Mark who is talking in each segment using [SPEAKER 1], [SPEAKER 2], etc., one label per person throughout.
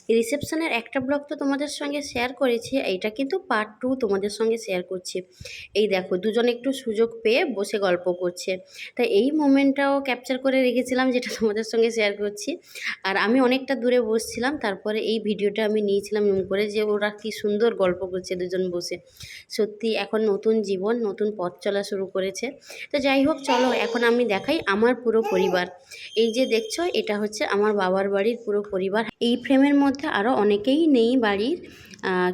[SPEAKER 1] রিসেপশনের একটা ব্লগ তো তোমাদের সঙ্গে শেয়ার করেছি, এইটা কিন্তু পার্ট 2 তোমাদের সঙ্গে শেয়ার করছি। এই দেখো দুজনে একটু সুযোগ পেয়ে বসে গল্প করছে, তাই এই মোমেন্টটাও ক্যাপচার করে রেখেছিলাম, যেটা তোমাদের সঙ্গে শেয়ার করছি। আর আমি অনেকটা দূরে বসছিলাম, তারপরে এই ভিডিওটা আমি নিয়েছিলাম এমন করে যে ওরা কি সুন্দর গল্প করছে দুজন বসে। সত্যি এখন নতুন জীবন, নতুন পথ চলা শুরু করেছে। তো যাই হোক, চলো এখন আমি দেখাই আমার পুরো পরিবার। এই যে দেখছো, এটা হচ্ছে আমার বাবার বাড়ির পুরো পরিবার। এই ফ্রেমের মধ্যে আরও অনেকেই নেই বাড়ির,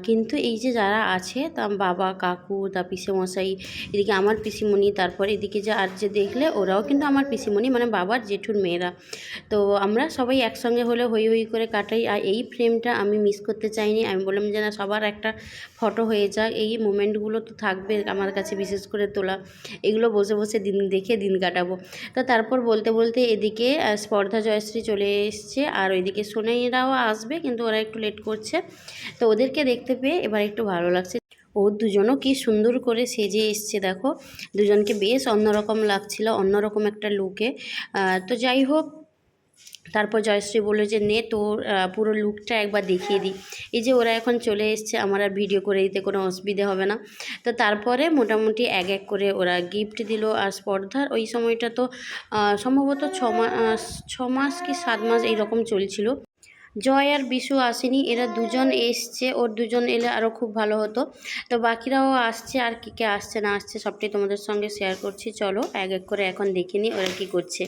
[SPEAKER 1] কিন্তু এই যে যারা আছে, তা বাবা, কাকু, তা পিসেমশাই, এদিকে আমার পিসিমণি, তারপর এদিকে যে আর যে দেখলে ওরাও কিন্তু আমার পিসিমণি, মানে বাবার জেঠুর মেয়েরা। তো আমরা সবাই একসঙ্গে হলে হই হই করে কাটাই। আর এই ফ্রেমটা আমি মিস করতে চাইনি, আমি বললাম যে না, সবার একটা ফটো হয়ে যাক, এই মোমেন্টগুলো তো থাকবে আমার কাছে বিশেষ করে তোলা, এগুলো বসে বসে দিন দেখে দিন কাটাবো। তো তারপর বলতে বলতে এদিকে স্পর্ধা, জয়শ্রী চলে এসছে, আর ওইদিকে সোনাইরাও আসবে, কিন্তু ওরা একটু লেট করছে। তো ওদেরকে দেখতে পেয়ে এবার একটু ভালো লাগছে। ও দুজনও কি সুন্দর করে সেজে এসছে, দেখো দুজনকে বেশ অন্যরকম লাগছিল, অন্যরকম একটা লুকে। তো যাই হোক, তারপর জয়শ্রী বললো যে নে তোর পুরো লুকটা একবার দেখিয়ে দিই। এই যে ওরা এখন চলে এসছে, আমার আর ভিডিও করে দিতে কোনো অসুবিধে হবে না। তো তারপরে মোটামুটি এক এক করে ওরা গিফট দিল। আর স্পর্ধার ওই সময়টা তো সম্ভবত 6 মাস কি 7 মাস এইরকম চলছিল। জয় আর বিশু আসেনি, এরা দুজন এসছে, ওর দুজন এলে আরও খুব ভালো হতো। তো বাকিরাও আসছে, আর কে কে আসছে না আসছে সবটাই তোমাদের সঙ্গে শেয়ার করছি। চলো এক এক করে এখন দেখে নিই ওরা কী করছে।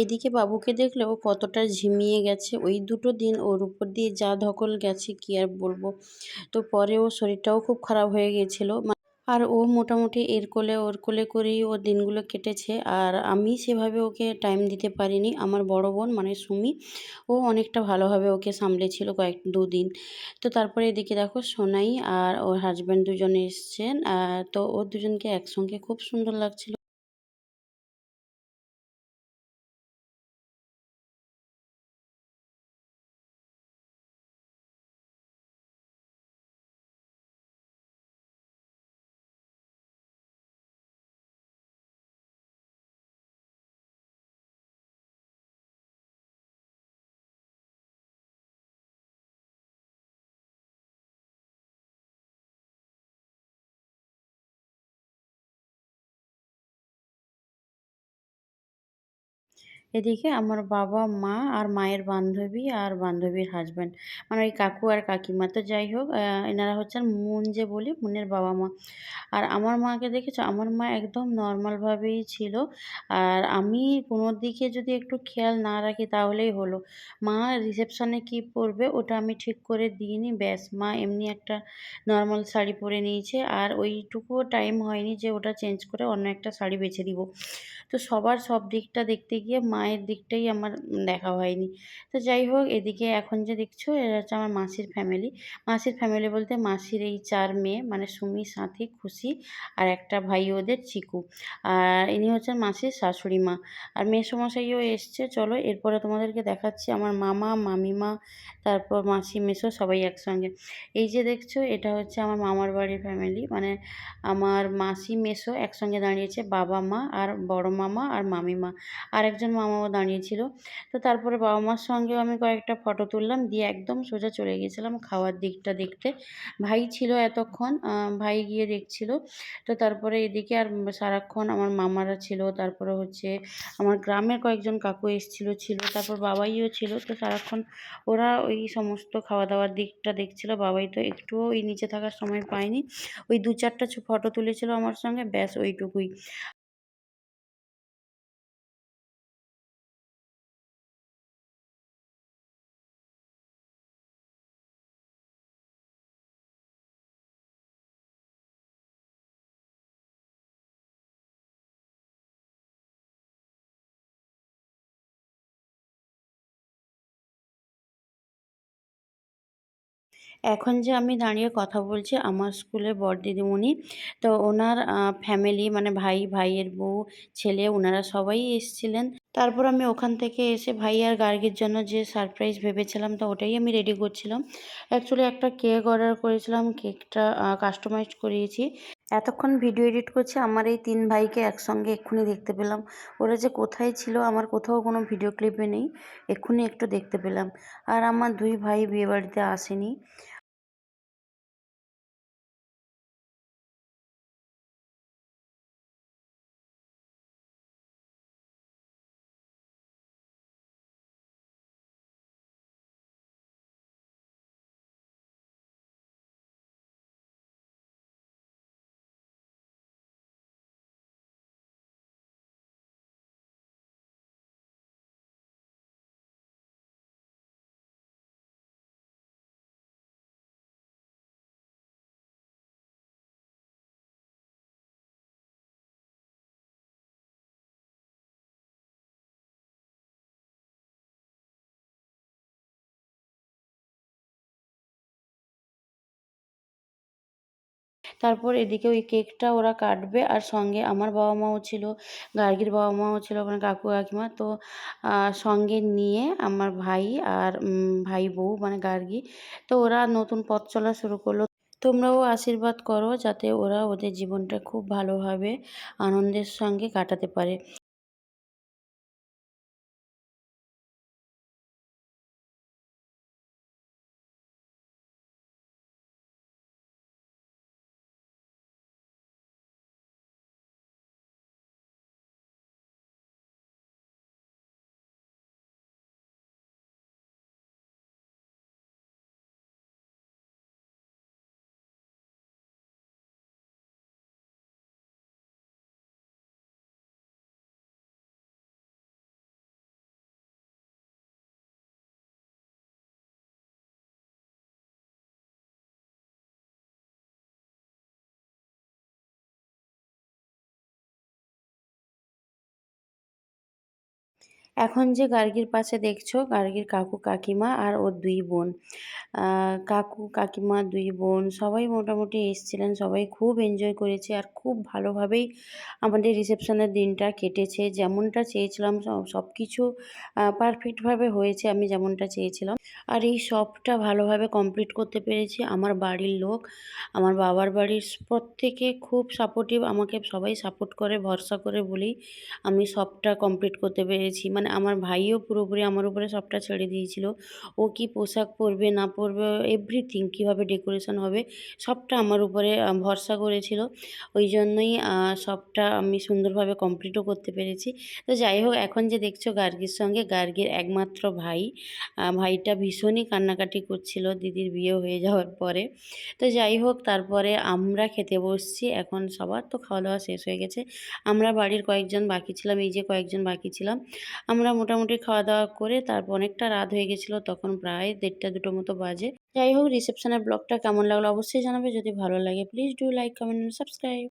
[SPEAKER 1] এদিকে বাবুকে দেখলে ও কতটা ঝিমিয়ে গেছে, ওই 2টো দিন ওর উপর দিয়ে যা ধকল গেছে কি আর বলবো। তো পরে ওর শরীরটাও খুব খারাপ হয়ে গিয়েছিল। আর ও মোটামুটি এর কোলে ওর কোলে করেই ওর দিনগুলো কেটেছে। আর আমি সেভাবে ওকে টাইম দিতে পারিনি। আমার বড় বোন মানে সুমি, ও অনেকটা ভালোভাবে ওকে সামলেছিল 2 দিন। তো তারপরে এদিকে দেখো সোনাই আর ওর হাজব্যান্ড দুজনে এসছেন, তো ওর দুজনকে একসঙ্গে খুব সুন্দর লাগছিল। এদিকে আমার বাবা, মা আর মায়ের বান্ধবী আর বান্ধবীর হাসব্যান্ড, মানে ওই কাকু আর কাকিমা। তো যাই হোক, এনারা হচ্ছেন মুন, যে বলি মুনের বাবা মা। আর আমার মাকে দেখেছো, আমার মা একদম নর্মালভাবেই ছিল। আর আমি কোনো দিকে যদি একটু খেয়াল না রাখি তাহলেই হলো। মা রিসেপশনে কী পরবে ওটা আমি ঠিক করে দিইনি, ব্যাস মা এমনি একটা নর্মাল শাড়ি পরে নিয়েছে। আর ওইটুকুও টাইম হয়নি যে ওটা চেঞ্জ করে অন্য একটা শাড়ি বেছে দিব। তো সবার সব দিকটা দেখতে গিয়ে মায়ের দিকটাই আমার দেখা হয়নি। তো যাই হোক, এদিকে এখন যে দেখছো এরা হচ্ছে আমার মাসির ফ্যামিলি। মাসির ফ্যামিলি বলতে মাসির এই 4 মেয়ে, মানে সুমি, সাথী, খুশি আর একটা ভাই ওদের, চিকু। আর ইনি হচ্ছেন মাসির শাশুড়ি মা। আর মেসোমশাইও এসছে। চলো এরপরে তোমাদেরকে দেখাচ্ছি আমার মামা, মামিমা, তারপর মাসি, মেসো সবাই একসঙ্গে। এই যে দেখছো এটা হচ্ছে আমার মামার বাড়ির ফ্যামিলি, মানে আমার মাসি, মেসো একসঙ্গে দাঁড়িয়েছে, বাবা, মা আর বড় মামা আর মামিমা, আর একজন মামাও দাঁড়িয়েছিল। তো তারপরে বাবা মার সঙ্গেও আমি কয়েকটা ফটো তুললাম, দিয়ে একদম সোজা চলে গিয়েছিলাম খাওয়ার দিকটা দেখতে। ভাই ছিল এতক্ষণ, ভাই গিয়ে দেখছিল। তো তারপরে এদিকে আর সারাক্ষণ আমার মামারা ছিল, তারপরে হচ্ছে আমার গ্রামের কয়েকজন কাকু ছিল, তারপর বাবাইও ছিল। তো সারাক্ষণ ওরা ওই সমস্ত খাওয়া দাওয়ার দিকটা দেখছিল। বাবাই তো একটুও ওই নিচে থাকার সময় পায়নি, ওই 2-4টা ফটো তুলেছিল আমার সঙ্গে, ব্যাস ওইটুকুই। এখন যে আমি দাঁড়িয়ে কথা বলছি আমার স্কুলের বড় দিদিমণি, তো ওনার ফ্যামিলি মানে ভাই, ভাইয়ের বউ, ছেলে ওনারা সবাই এসেছিলেন। তারপর আমি ওখান থেকে এসে ভাই আর গার্গীর জন্য যে সারপ্রাইজ ভেবেছিলাম তো ওটাই আমি রেডি করছিলাম। অ্যাকচুয়ালি একটা কেক অর্ডার করেছিলাম, কেকটা কাস্টমাইজড করিয়েছি। এতক্ষণ ভিডিও এডিট করছি আমার এই ৩ ভাইকে একসঙ্গে এক্ষুনি দেখতে পেলাম। ওরা যে কোথায় ছিল আমার কোথাও কোনো ভিডিও ক্লিপে নেই। এক্ষুনি একটু দেখতে পেলাম। আর আমার ২ ভাই বিয়েবাড়িতে আসেনি। তারপর এদিকে ওই কেকটা ওরা কাটবে আর সঙ্গে আমার বাবা-মাও ছিল, গার্গীর বাবা-মাও ছিল, ওখানে কাকু-কাকিমা। তো সঙ্গে নিয়ে আমার ভাই আর ভাই-বউ মানে গার্গী, তো ওরা নতুন পথ চলা শুরু করলো। তোমরাও আশীর্বাদ করো যাতে ওরা ওদের জীবনটা খুব ভালোভাবে আনন্দের সঙ্গে কাটাতে পারে। এখন যে গার্গীর পাশে দেখছো, গার্গীর কাকু কাকিমা আর ওর ২ বোন। কাকু কাকিমা ২ বোন সবাই মোটামুটি এসছিলেন। সবাই খুব এনজয় করেছে আর খুব ভালোভাবেই আমাদের রিসেপশনের দিনটা কেটেছে। যেমনটা চেয়েছিলাম সবকিছু পারফেক্টভাবে হয়েছে আমি যেমনটা চেয়েছিলাম। আর এই সবটা ভালোভাবে কমপ্লিট করতে পেরেছি। আমার বাড়ির লোক, আমার বাবার বাড়ির প্রত্যেকে খুব সাপোর্টিভ। আমাকে সবাই সাপোর্ট করে, ভরসা করে বলেই আমি সবটা কমপ্লিট করতে পেরেছি। মানে আমার ভাইও পুরোপুরি আমার উপরে সবটা ছেড়ে দিয়েছিল। ও কি পোশাক পরবে না পরবে এভরিথিং কীভাবে ডেকোরেশন হবে সবটা আমার উপরে ভরসা করেছিল। ওই জন্যই সবটা আমি সুন্দরভাবে কমপ্লিটও করতে পেরেছি। তো যাই হোক এখন যে দেখছো গার্গীর সঙ্গে গার্গীর একমাত্র ভাই, ভাইটা ভীষণই কান্নাকাটি করছিল দিদির বিয়ে হয়ে যাওয়ার পরে। তো যাই হোক তারপরে আমরা খেতে বসছি। এখন সবার তো খাওয়া-দাওয়া শেষ হয়ে গেছে। আমরা বাড়ির কয়েকজন বাকি ছিলাম, এই যে কয়েকজন বাকি ছিলাম। আমরা মোটামুটি খাওয়া-দাওয়া করে তারপর অনেকটা রাত হয়ে গেছিলো, তখন প্রায় ১:৩০-২টো মতো বাজে। যাই হোক রিসেপশনের ব্লগটা কেমন লাগলো অবশ্যই জানাবে। যদি ভালো লাগে please do like, comment and subscribe.